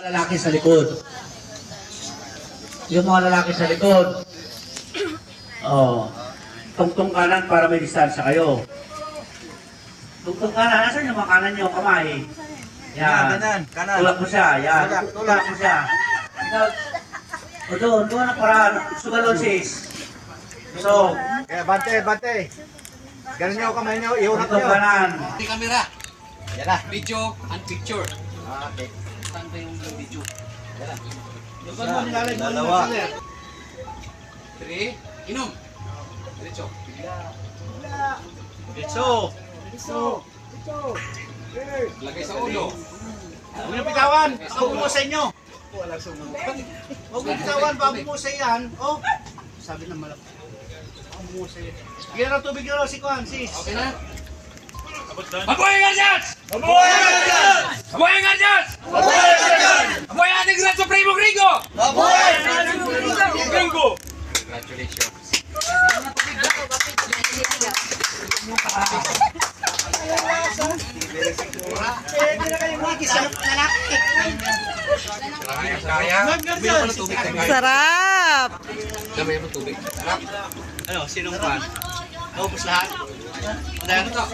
lalaki sa likod. Yung mga lalaki sa likod. Oh. Tungtong kanan para may distansya kayo. Tungtong kanan, nasan yung mga kanan nyo? Kamay. Yan. Kanan. Tulak mo siya. Yan. Tulak mo siya. O doon na para sugalon sis. So, Kaya bante. Ganun nyo kamay nyo, iunat tungtong nyo. kanan. Di kamera. Yan na. Video and picture. Okay. Saan ba yung video? Dalawa. 3, inom. Diretso. Iso. Lagay sa ulo. Huwag niyo pitawan. Ako bumusay nyo. Huwag niyo pitawan. Bago bumusay yan. Oh. Sabi ng malaki. Ako bumusay. Bigyan ng tubig nyo si Kwan, sis. Okay na? Mabuhay ang Guardians! Mabuhay ang Guardians! Mabuhay ang Guardians! Mabuhay ang Guardians! Mabuhay ang ating Gran Supremo Gringo! Mabuhay ang Gringo! Congratulations. Hindi na kayo magigis yan. Kaya? Bigyan ko ng tubig. Sarap! Gamay mo tubig. Ano, sinong Kwan? Naubos lahat? Ano to?